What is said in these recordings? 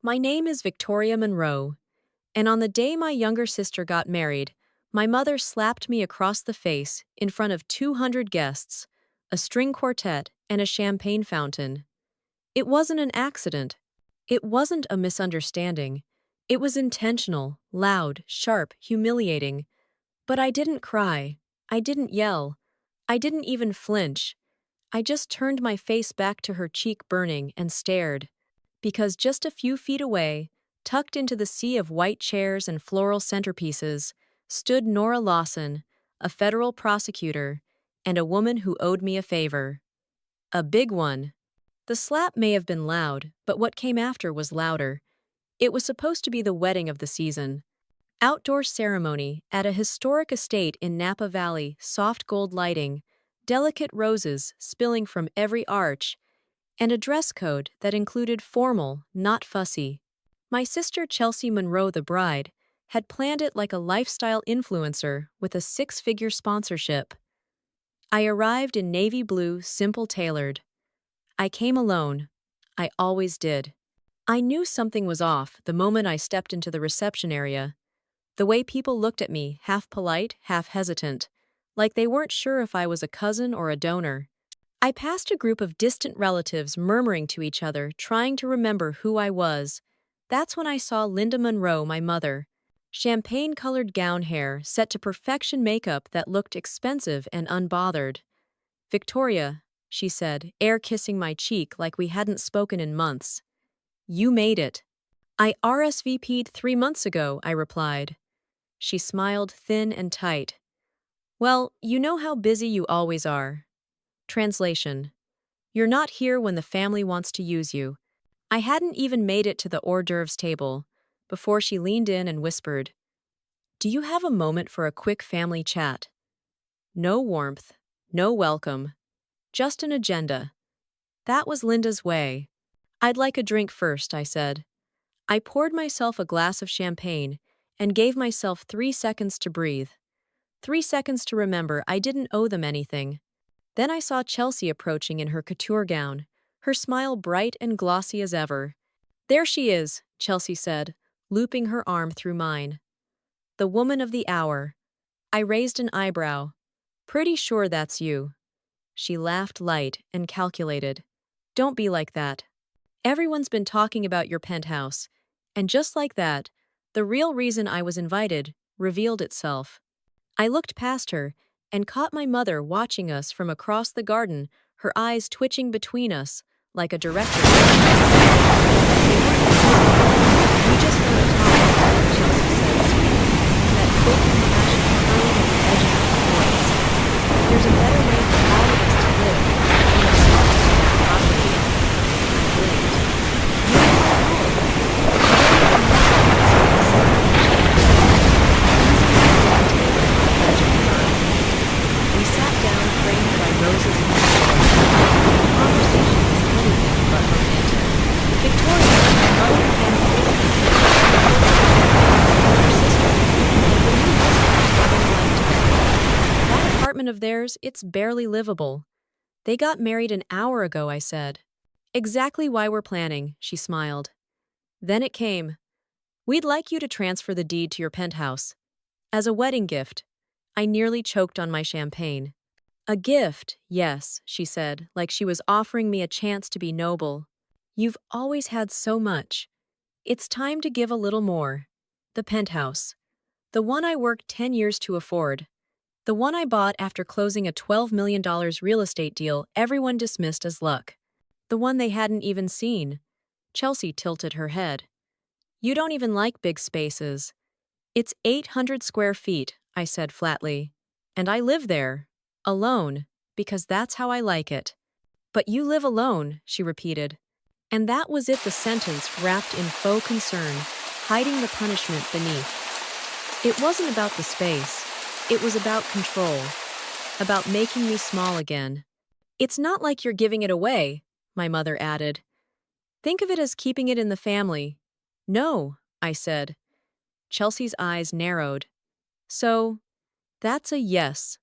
My name is Victoria Monroe, and on the day my younger sister got married, my mother slapped me across the face in front of 200 guests, a string quartet, and a champagne fountain. It wasn't an accident. It wasn't a misunderstanding. It was intentional, loud, sharp, humiliating. But I didn't cry. I didn't yell. I didn't even flinch. I just turned my face back to her cheek burning and stared. Because just a few feet away, tucked into the sea of white chairs and floral centerpieces, stood Nora Lawson, a federal prosecutor, and a woman who owed me a favor. A big one. The slap may have been loud, but what came after was louder. It was supposed to be the wedding of the season. Outdoor ceremony at a historic estate in Napa Valley, soft gold lighting, delicate roses spilling from every arch, and a dress code that included formal, not fussy. My sister Chelsea Monroe, the bride, had planned it like a lifestyle influencer with a six-figure sponsorship. I arrived in navy blue, simple tailored. I came alone. I always did. I knew something was off the moment I stepped into the reception area. The way people looked at me, half polite, half hesitant, like they weren't sure if I was a cousin or a donor. I passed a group of distant relatives murmuring to each other, trying to remember who I was. That's when I saw Linda Monroe, my mother. Champagne-colored gown hair set to perfection, makeup that looked expensive and unbothered. "Victoria," she said, air kissing my cheek like we hadn't spoken in months. "You made it." "I RSVP'd 3 months ago," I replied. She smiled thin and tight. "Well, you know how busy you always are." Translation: "You're not here when the family wants to use you." I hadn't even made it to the hors d'oeuvres table before she leaned in and whispered, "Do you have a moment for a quick family chat?" No warmth, no welcome, just an agenda. That was Linda's way. "I'd like a drink first," I said. I poured myself a glass of champagne and gave myself 3 seconds to breathe. 3 seconds to remember I didn't owe them anything. Then I saw Chelsea approaching in her couture gown, her smile bright and glossy as ever. "There she is," Chelsea said, looping her arm through mine. "The woman of the hour." I raised an eyebrow. "Pretty sure that's you." She laughed light and calculated. "Don't be like that. Everyone's been talking about your penthouse." And just like that, the real reason I was invited revealed itself. I looked past her and caught my mother watching us from across the garden, her eyes twitching between us like a director. "We just want to talk," Chelsea said sweetly, that quick compassion purring at the edge of her voice. "There's a better way for all of us to live than to talk about property." I blinked. "You know my We sat down, framed by roses and flowers. The conversation was anything but romantic. Victoria, my mother, and her sister, and the new visitors living life together. "That apartment of theirs, it's barely livable." "They got married an hour ago," I said. "Exactly why we're planning," she smiled. Then it came. "We'd like you to transfer the deed to your penthouse. As a wedding gift." I nearly choked on my champagne. "A gift, yes," she said, like she was offering me a chance to be noble. "You've always had so much. It's time to give a little more." The penthouse. The one I worked 10 years to afford. The one I bought after closing a $12 million real estate deal everyone dismissed as luck. The one they hadn't even seen. Chelsea tilted her head. "You don't even like big spaces." "It's 800 square feet," I said flatly. "And I live there. Alone. Because that's how I like it." "But you live alone," she repeated. And that was it, the sentence wrapped in faux concern, hiding the punishment beneath. It wasn't about the space. It was about control. About making me small again. "It's not like you're giving it away," my mother added. "Think of it as keeping it in the family." "No," I said. Chelsea's eyes narrowed. "So, that's a yes."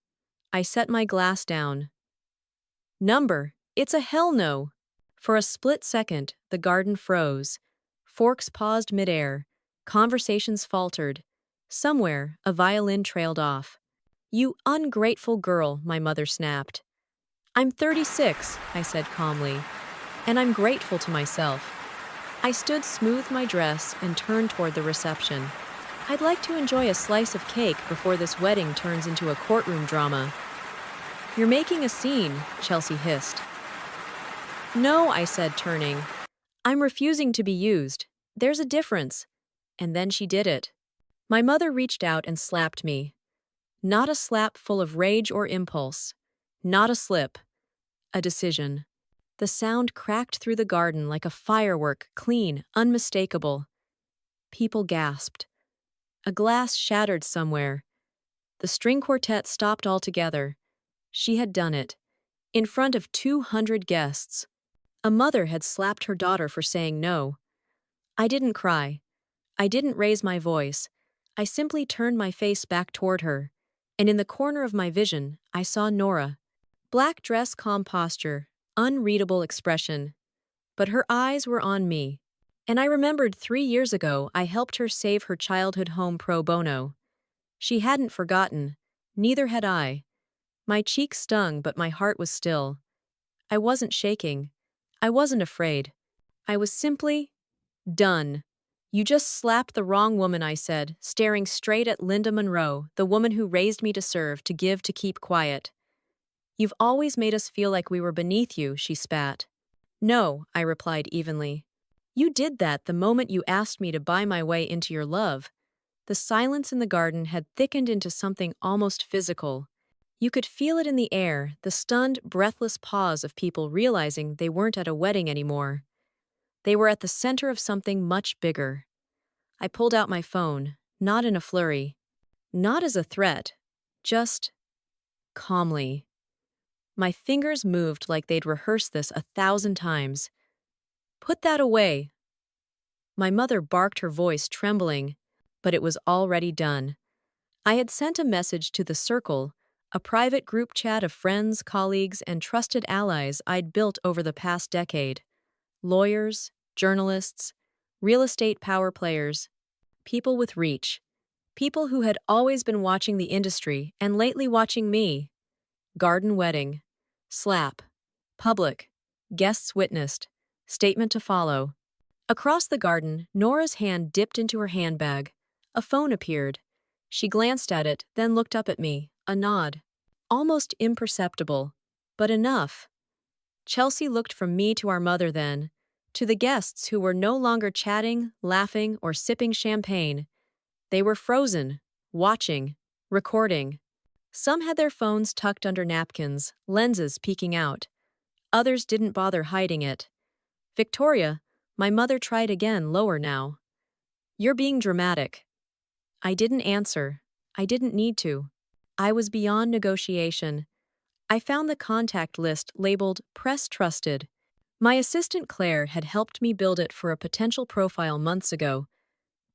I set my glass down. "Number, it's a hell no." For a split second, the garden froze. Forks paused midair. Conversations faltered. Somewhere, a violin trailed off. "You ungrateful girl," my mother snapped. "I'm 36, I said calmly, "and I'm grateful to myself." I smoothed my dress, and turned toward the reception. "I'd like to enjoy a slice of cake before this wedding turns into a courtroom drama." "You're making a scene," Chelsea hissed. "No," I said, turning. "I'm refusing to be used. There's a difference." And then she did it. My mother reached out and slapped me. Not a slap full of rage or impulse. Not a slip. A decision. The sound cracked through the garden like a firework, clean, unmistakable. People gasped. A glass shattered somewhere. The string quartet stopped altogether. She had done it. In front of 200 guests. A mother had slapped her daughter for saying no. I didn't cry. I didn't raise my voice. I simply turned my face back toward her. And in the corner of my vision, I saw Nora. Black dress, calm posture, unreadable expression. But her eyes were on me. And I remembered 3 years ago I helped her save her childhood home pro bono. She hadn't forgotten. Neither had I. My cheeks stung, but my heart was still. I wasn't shaking. I wasn't afraid. I was simply done. "You just slapped the wrong woman," I said, staring straight at Linda Monroe, the woman who raised me to serve, to give, to keep quiet. "You've always made us feel like we were beneath you," she spat. "No," I replied evenly. "You did that the moment you asked me to buy my way into your love." The silence in the garden had thickened into something almost physical. You could feel it in the air, the stunned, breathless pause of people realizing they weren't at a wedding anymore. They were at the center of something much bigger. I pulled out my phone, not in a flurry, not as a threat, just calmly. My fingers moved like they'd rehearsed this 1,000 times. "Put that away." My mother barked, her voice trembling, but it was already done. I had sent a message to the Circle, a private group chat of friends, colleagues, and trusted allies I'd built over the past decade. Lawyers, journalists, real estate power players, people with reach, people who had always been watching the industry and lately watching me. Garden wedding. Slap. Public. Guests witnessed. Statement to follow. Across the garden, Nora's hand dipped into her handbag. A phone appeared. She glanced at it, then looked up at me, a nod. Almost imperceptible, but enough. Chelsea looked from me to our mother then, to the guests who were no longer chatting, laughing, or sipping champagne. They were frozen, watching, recording. Some had their phones tucked under napkins, lenses peeking out. Others didn't bother hiding it. "Victoria," my mother tried again, lower now. "You're being dramatic." I didn't answer. I didn't need to. I was beyond negotiation. I found the contact list labeled Press Trusted. My assistant Claire had helped me build it for a potential profile months ago,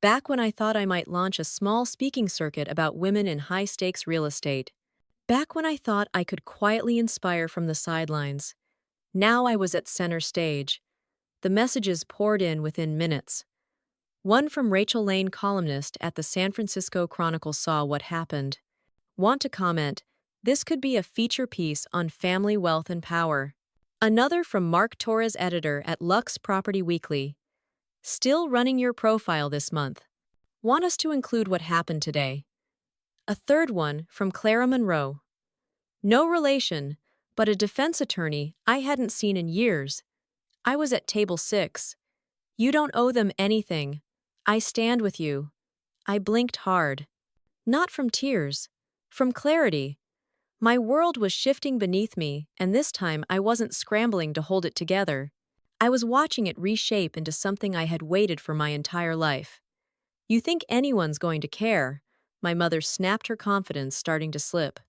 back when I thought I might launch a small speaking circuit about women in high-stakes real estate. Back when I thought I could quietly inspire from the sidelines. Now I was at center stage. The messages poured in within minutes. One from Rachel Lane, columnist at the San Francisco Chronicle, saw what happened. "Want to comment? This could be a feature piece on family wealth and power." Another from Mark Torres, editor at Lux Property Weekly. "Still running your profile this month. Want us to include what happened today?" A third one from Clara Monroe. "No relation, but a defense attorney I hadn't seen in years. I was at table 6. You don't owe them anything. I stand with you." I blinked hard. Not from tears. From clarity. My world was shifting beneath me, and this time I wasn't scrambling to hold it together. I was watching it reshape into something I had waited for my entire life. "You think anyone's going to care?" My mother snapped, her confidence starting to slip.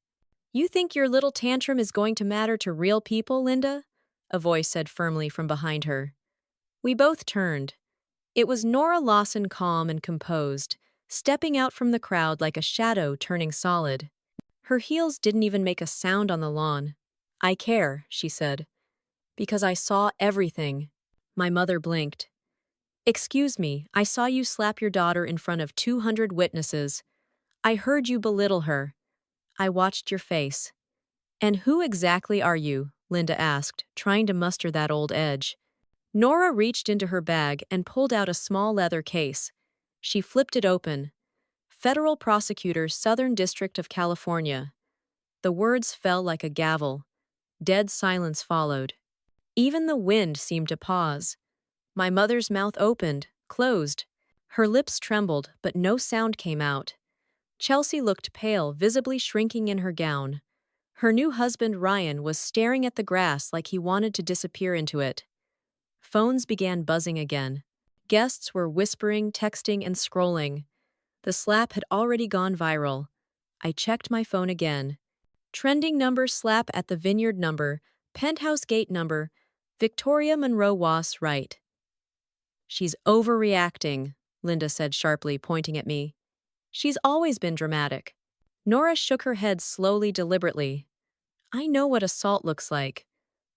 "You think your little tantrum is going to matter to real people, Linda?" A voice said firmly from behind her. We both turned. It was Nora Lawson, calm and composed, stepping out from the crowd like a shadow turning solid. Her heels didn't even make a sound on the lawn. "I care," she said. "Because I saw everything." My mother blinked. Excuse me, I saw you slap your daughter in front of 200 witnesses. I heard you belittle her. I watched your face. And who exactly are you? Linda asked, trying to muster that old edge. Nora reached into her bag and pulled out a small leather case. She flipped it open. Federal Prosecutor, Southern District of California. The words fell like a gavel. Dead silence followed. Even the wind seemed to pause. My mother's mouth opened, closed. Her lips trembled, but no sound came out. Chelsea looked pale, visibly shrinking in her gown. Her new husband, Ryan, was staring at the grass like he wanted to disappear into it. Phones began buzzing again. Guests were whispering, texting, and scrolling. The slap had already gone viral. I checked my phone again. Trending number slap at the vineyard number, penthouse gate number, Victoria Monroe was right. She's overreacting, Linda said sharply, pointing at me. She's always been dramatic. Nora shook her head slowly, deliberately. I know what assault looks like.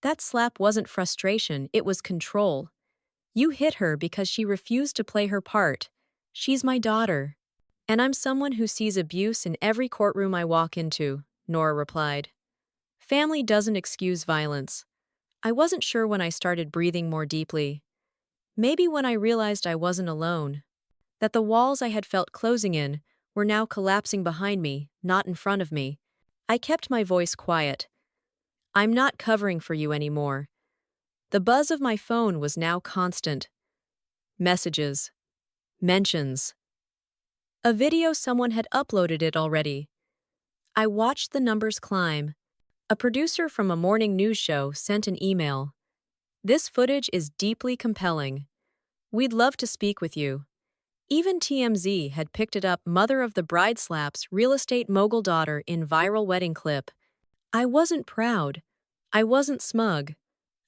That slap wasn't frustration, it was control. You hit her because she refused to play her part. She's my daughter. And I'm someone who sees abuse in every courtroom I walk into, Nora replied. Family doesn't excuse violence. I wasn't sure when I started breathing more deeply. Maybe when I realized I wasn't alone. That the walls I had felt closing in were now collapsing behind me, not in front of me. I kept my voice quiet. I'm not covering for you anymore. The buzz of my phone was now constant. Messages. Mentions. A video someone had uploaded it already. I watched the numbers climb. A producer from a morning news show sent an email. This footage is deeply compelling. We'd love to speak with you. Even TMZ had picked it up. Mother of the bride slaps real estate mogul daughter in viral wedding clip. I wasn't proud. I wasn't smug.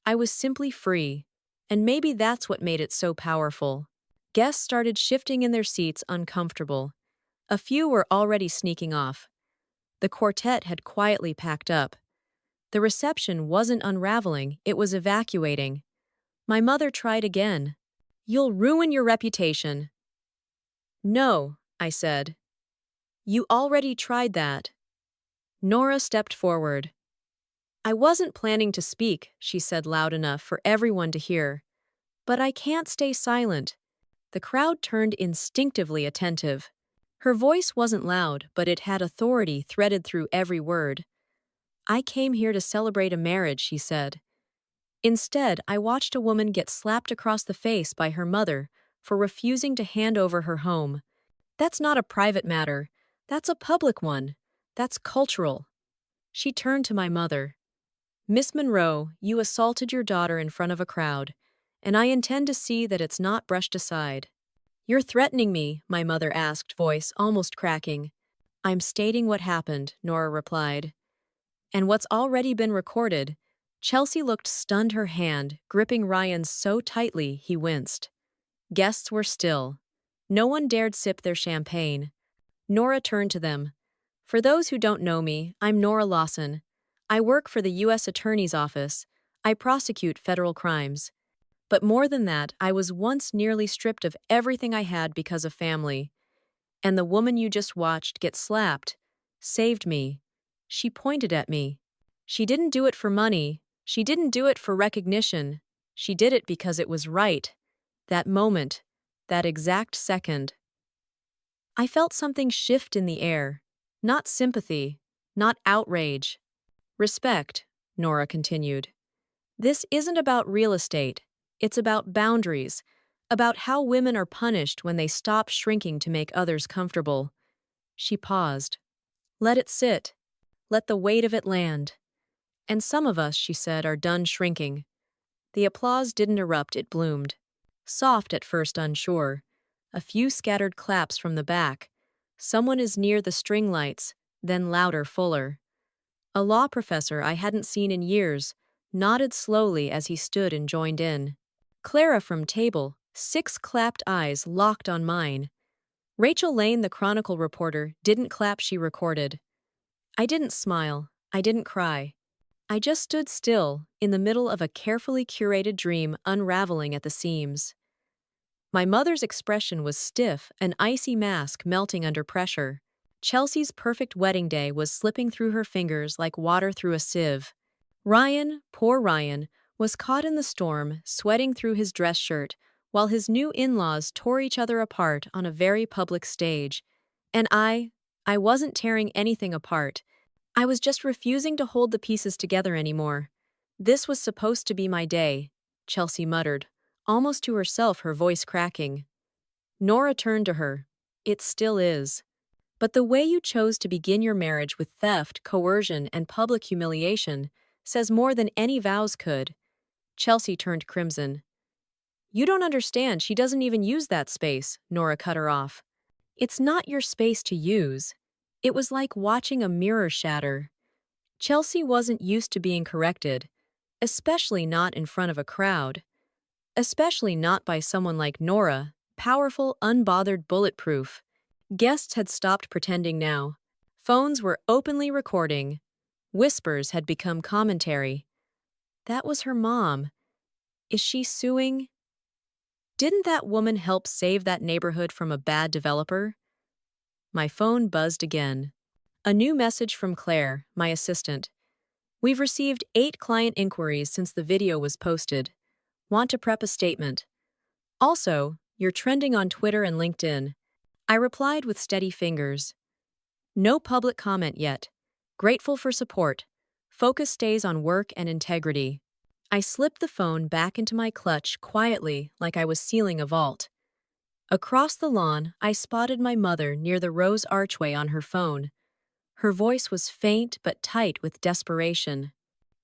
I was simply free. And maybe that's what made it so powerful. Guests started shifting in their seats, uncomfortable. A few were already sneaking off. The quartet had quietly packed up. The reception wasn't unraveling, it was evacuating. My mother tried again. You'll ruin your reputation. No, I said. You already tried that. Nora stepped forward. I wasn't planning to speak, she said loud enough for everyone to hear. But I can't stay silent. The crowd turned instinctively attentive. Her voice wasn't loud, but it had authority threaded through every word. I came here to celebrate a marriage, she said. Instead, I watched a woman get slapped across the face by her mother for refusing to hand over her home. That's not a private matter. That's a public one. That's cultural. She turned to my mother. Miss Monroe, you assaulted your daughter in front of a crowd, and I intend to see that it's not brushed aside. You're threatening me, my mother asked, voice almost cracking. I'm stating what happened, Nora replied. And what's already been recorded. Chelsea looked stunned, her hand gripping Ryan's so tightly he winced. Guests were still. No one dared sip their champagne. Nora turned to them. For those who don't know me, I'm Nora Lawson. I work for the U.S. Attorney's Office. I prosecute federal crimes. But more than that, I was once nearly stripped of everything I had because of family. And the woman you just watched get slapped saved me. She pointed at me. She didn't do it for money. She didn't do it for recognition. She did it because it was right. That moment. That exact second. I felt something shift in the air. Not sympathy. Not outrage. Respect, Nora continued. This isn't about real estate. It's about boundaries. About how women are punished when they stop shrinking to make others comfortable. She paused. Let it sit. Let the weight of it land. And some of us, she said, are done shrinking. The applause didn't erupt, it bloomed. Soft at first, unsure. A few scattered claps from the back. Someone is near the string lights, then louder, fuller. A law professor I hadn't seen in years nodded slowly as he stood and joined in. Clara from table, 6 clapped eyes locked on mine. Rachel Lane, the Chronicle reporter, didn't clap, she recorded. I didn't smile. I didn't cry. I just stood still, in the middle of a carefully curated dream unraveling at the seams. My mother's expression was stiff, an icy mask melting under pressure. Chelsea's perfect wedding day was slipping through her fingers like water through a sieve. Ryan, poor Ryan, was caught in the storm, sweating through his dress shirt, while his new in-laws tore each other apart on a very public stage. And I wasn't tearing anything apart. I was just refusing to hold the pieces together anymore. This was supposed to be my day, Chelsea muttered, almost to herself, her voice cracking. Nora turned to her. It still is. But the way you chose to begin your marriage with theft, coercion, and public humiliation says more than any vows could. Chelsea turned crimson. You don't understand, she doesn't even use that space, Nora cut her off. It's not your space to use. It was like watching a mirror shatter. Chelsea wasn't used to being corrected, especially not in front of a crowd. Especially not by someone like Nora, powerful, unbothered, bulletproof. Guests had stopped pretending now. Phones were openly recording. Whispers had become commentary. That was her mom. Is she suing? Didn't that woman help save that neighborhood from a bad developer? My phone buzzed again. A new message from Claire, my assistant. We've received 8 client inquiries since the video was posted. Want to prep a statement. Also, you're trending on Twitter and LinkedIn. I replied with steady fingers. No public comment yet. Grateful for support. Focus stays on work and integrity. I slipped the phone back into my clutch quietly, like I was sealing a vault. Across the lawn, I spotted my mother near the rose archway on her phone. Her voice was faint but tight with desperation.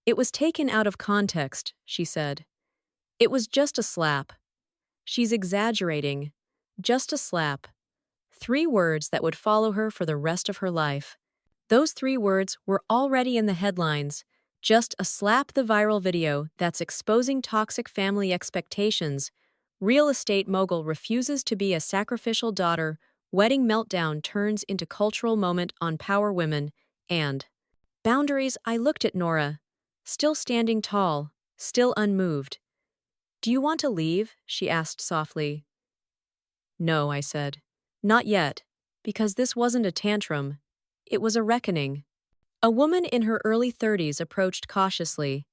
It was taken out of context, she said. It was just a slap. She's exaggerating. Just a slap. 3 words that would follow her for the rest of her life. Those 3 words were already in the headlines. Just a slap, the viral video that's exposing toxic family expectations. Real estate mogul refuses to be a sacrificial daughter. Wedding meltdown turns into cultural moment on Power Women. And boundaries. I looked at Nora. Still standing tall. Still unmoved. Do you want to leave? She asked softly. No, I said. Not yet. Because this wasn't a tantrum. It was a reckoning. A woman in her early 30s approached cautiously.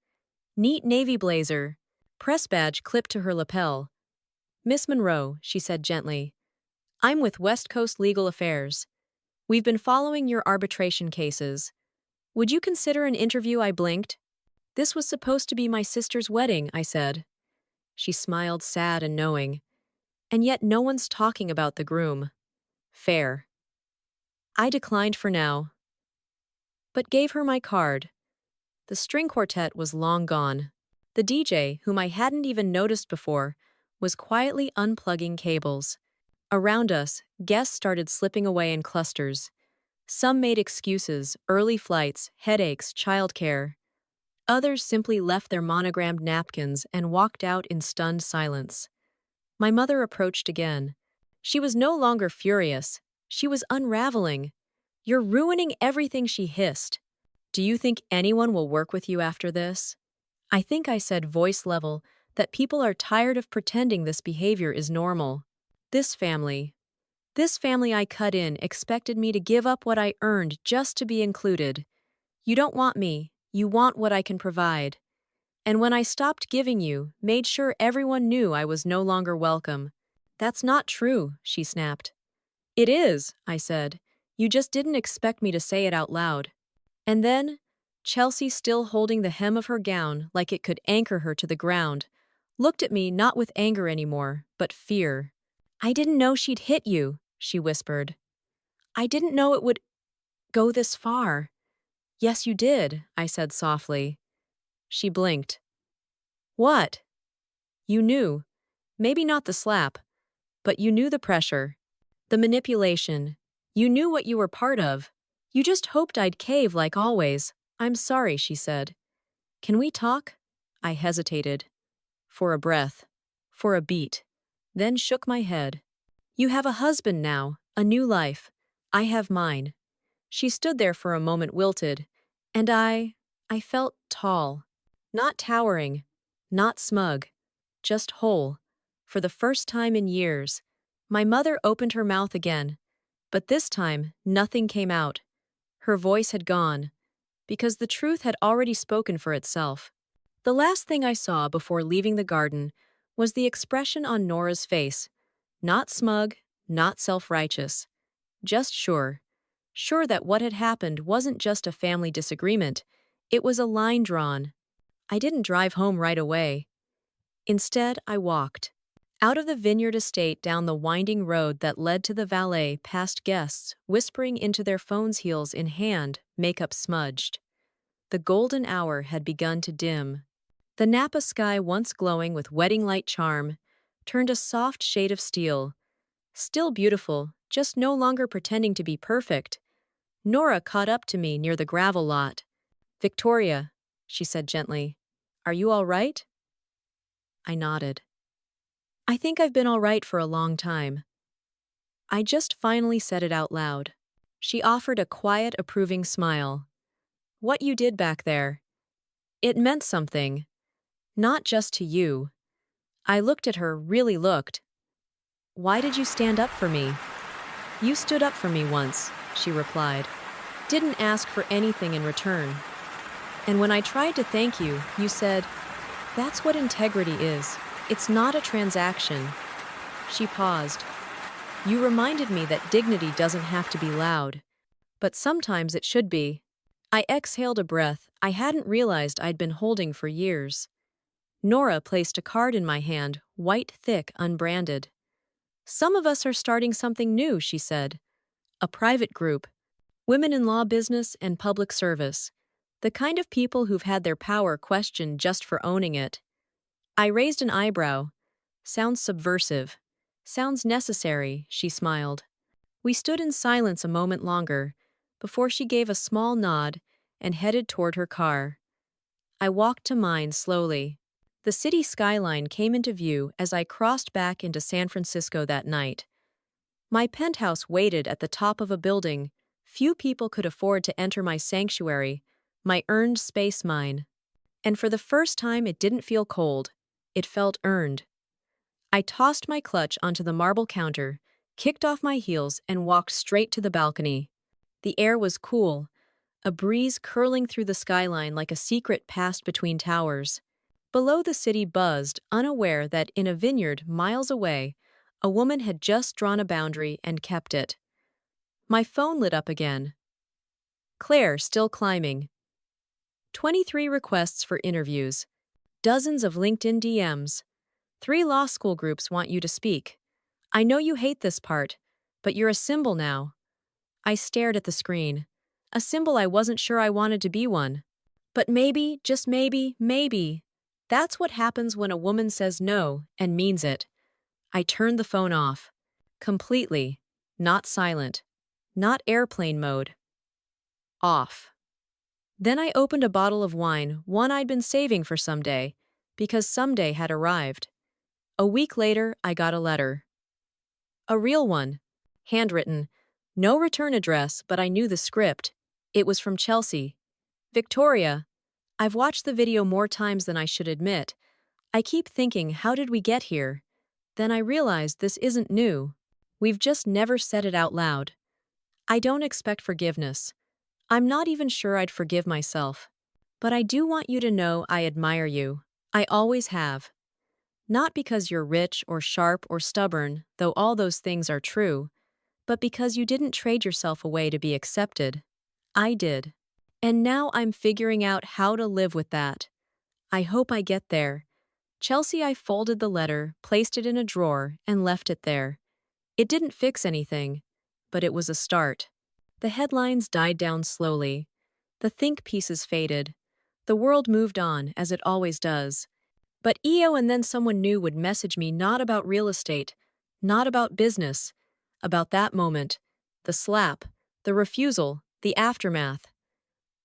Neat navy blazer. Press badge clipped to her lapel. Miss Monroe, she said gently. I'm with West Coast Legal Affairs. We've been following your arbitration cases. Would you consider an interview? I blinked. This was supposed to be my sister's wedding, I said. She smiled, sad and knowing. And yet no one's talking about the groom. Fair. I declined for now, but gave her my card. The string quartet was long gone. The DJ, whom I hadn't even noticed before, was quietly unplugging cables. Around us, guests started slipping away in clusters. Some made excuses, early flights, headaches, childcare. Others simply left their monogrammed napkins and walked out in stunned silence. My mother approached again. She was no longer furious. She was unraveling. You're ruining everything, she hissed. Do you think anyone will work with you after this? I think I said, voice level, that people are tired of pretending this behavior is normal. This family I cut in expected me to give up what I earned just to be included. You don't want me, you want what I can provide. And when I stopped giving you, made sure everyone knew I was no longer welcome. That's not true, she snapped. It is, I said. You just didn't expect me to say it out loud. And then, Chelsea, still holding the hem of her gown like it could anchor her to the ground, looked at me not with anger anymore, but fear. I didn't know she'd hit you, she whispered. I didn't know it would go this far. Yes, you did, I said softly. She blinked. What? You knew. Maybe not the slap, but you knew the pressure, the manipulation. You knew what you were part of. You just hoped I'd cave like always. I'm sorry, she said. Can we talk? I hesitated. For a breath. For a beat. Then shook my head. You have a husband now, a new life. I have mine. She stood there for a moment, wilted, and I felt tall. Not towering, not smug, just whole. For the first time in years, my mother opened her mouth again, but this time nothing came out. Her voice had gone, because the truth had already spoken for itself. The last thing I saw before leaving the garden was the expression on Nora's face. Not smug, not self-righteous, just sure. Sure that what had happened wasn't just a family disagreement, it was a line drawn. I didn't drive home right away. Instead, I walked. Out of the vineyard estate down the winding road that led to the valet past guests, whispering into their phones heels in hand, makeup smudged. The golden hour had begun to dim. The Napa sky, once glowing with wedding light charm, turned a soft shade of steel. Still beautiful, just no longer pretending to be perfect. Nora caught up to me near the gravel lot. "Victoria," she said gently, "are you all right?" I nodded. "I think I've been all right for a long time." I just finally said it out loud. She offered a quiet, approving smile. "What you did back there, it meant something. Not just to you." I looked at her, really looked. "Why did you stand up for me?" "You stood up for me once," she replied. "Didn't ask for anything in return. And when I tried to thank you, you said, 'That's what integrity is. It's not a transaction.'" She paused. "You reminded me that dignity doesn't have to be loud. But sometimes it should be." I exhaled a breath I hadn't realized I'd been holding for years. Nora placed a card in my hand, white, thick, unbranded. "Some of us are starting something new," she said. "A private group. Women in law, business, and public service. The kind of people who've had their power questioned just for owning it." I raised an eyebrow. "Sounds subversive. Sounds necessary," she smiled. We stood in silence a moment longer, before she gave a small nod and headed toward her car. I walked to mine slowly. The city skyline came into view as I crossed back into San Francisco that night. My penthouse waited at the top of a building. Few people could afford to enter my sanctuary, my earned space mine. And for the first time, it didn't feel cold. It felt earned. I tossed my clutch onto the marble counter, kicked off my heels, and walked straight to the balcony. The air was cool, a breeze curling through the skyline like a secret passed between towers. Below, the city buzzed, unaware that in a vineyard miles away, a woman had just drawn a boundary and kept it. My phone lit up again. Claire, still climbing. 23 requests for interviews. Dozens of LinkedIn DMs. 3 law school groups want you to speak. I know you hate this part, but you're a symbol now. I stared at the screen. A symbol I wasn't sure I wanted to be one. But maybe, just maybe, that's what happens when a woman says no and means it. I turned the phone off. Completely. Not silent. Not airplane mode. Off. Then I opened a bottle of wine, one I'd been saving for someday, because someday had arrived. A week later, I got a letter. A real one. Handwritten. No return address, but I knew the script. It was from Chelsea. "Victoria, I've watched the video more times than I should admit. I keep thinking, how did we get here? Then I realized this isn't new. We've just never said it out loud. I don't expect forgiveness. I'm not even sure I'd forgive myself. But I do want you to know I admire you. I always have. Not because you're rich or sharp or stubborn, though all those things are true, but because you didn't trade yourself away to be accepted. I did. And now I'm figuring out how to live with that. I hope I get there." Chelsea, I folded the letter, placed it in a drawer, and left it there. It didn't fix anything, but it was a start. The headlines died down slowly. The think pieces faded. The world moved on, as it always does. But and then someone new would message me, not about real estate, not about business, about that moment, the slap, the refusal, the aftermath.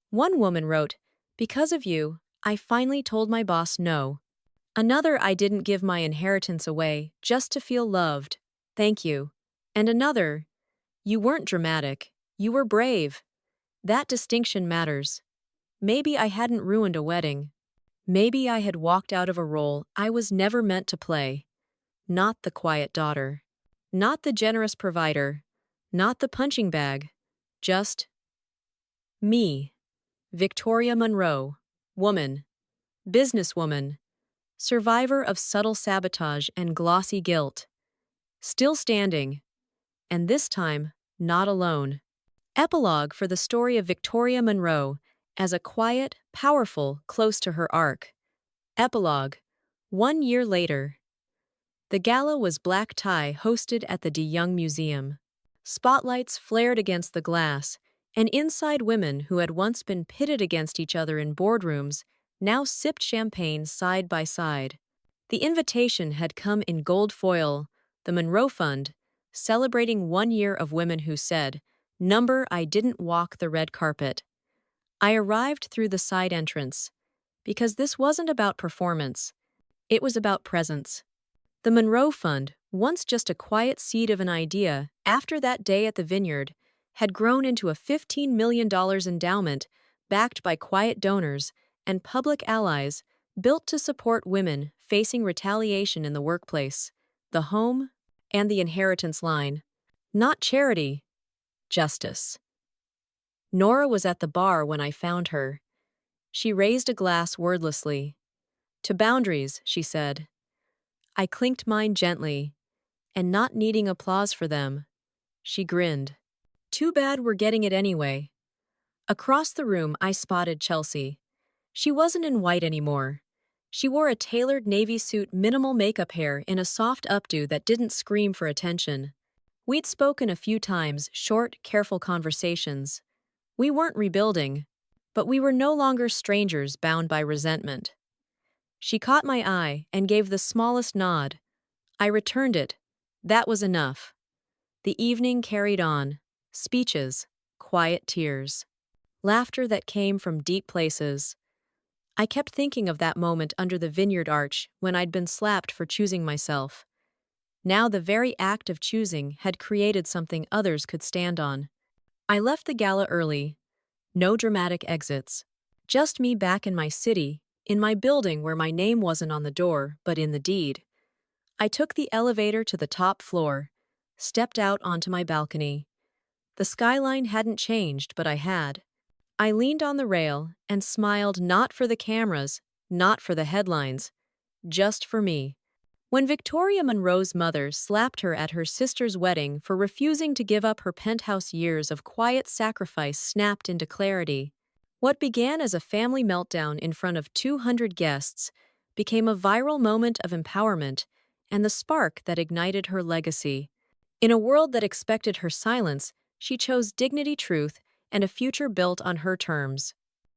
One woman wrote, "Because of you, I finally told my boss no." Another, "I didn't give my inheritance away just to feel loved. Thank you." And another, "You weren't dramatic. You were brave." That distinction matters. Maybe I hadn't ruined a wedding. Maybe I had walked out of a role I was never meant to play. not the quiet daughter, not the generous provider, not the punching bag, just me, Victoria Monroe, woman, businesswoman, survivor of subtle sabotage and glossy guilt, still standing, and this time, not alone. Epilogue for the story of Victoria Monroe as a quiet, powerful, close to her arc. Epilogue. 1 year later. The gala was black tie hosted at the De Young Museum. Spotlights flared against the glass, and inside women who had once been pitted against each other in boardrooms now sipped champagne side by side. The invitation had come in gold foil, the Monroe Fund, celebrating 1 year of women who said, "Number, I didn't walk the red carpet." I arrived through the side entrance, because this wasn't about performance, it was about presence. The Monroe Fund, once just a quiet seed of an idea after that day at the vineyard, had grown into a $15 million endowment backed by quiet donors and public allies built to support women facing retaliation in the workplace, the home, and the inheritance line. Not charity, justice. Nora was at the bar when I found her. She raised a glass wordlessly. "To boundaries," she said. I clinked mine gently, and not needing applause for them, she grinned. "Too bad we're getting it anyway." Across the room, I spotted Chelsea. She wasn't in white anymore. She wore a tailored navy suit, minimal makeup, hair in a soft updo that didn't scream for attention. We'd spoken a few times, short, careful conversations. We weren't rebuilding, but we were no longer strangers bound by resentment. She caught my eye and gave the smallest nod. I returned it. That was enough. The evening carried on. Speeches, quiet tears, laughter that came from deep places. I kept thinking of that moment under the vineyard arch when I'd been slapped for choosing myself. Now the very act of choosing had created something others could stand on. I left the gala early. No dramatic exits. Just me back in my city, in my building where my name wasn't on the door, but in the deed. I took the elevator to the top floor, stepped out onto my balcony. The skyline hadn't changed, but I had. I leaned on the rail and smiled, not for the cameras, not for the headlines, just for me. When Victoria Monroe's mother slapped her at her sister's wedding for refusing to give up her penthouse, years of quiet sacrifice snapped into clarity. What began as a family meltdown in front of 200 guests became a viral moment of empowerment and the spark that ignited her legacy. In a world that expected her silence, she chose dignity, truth, and a future built on her terms.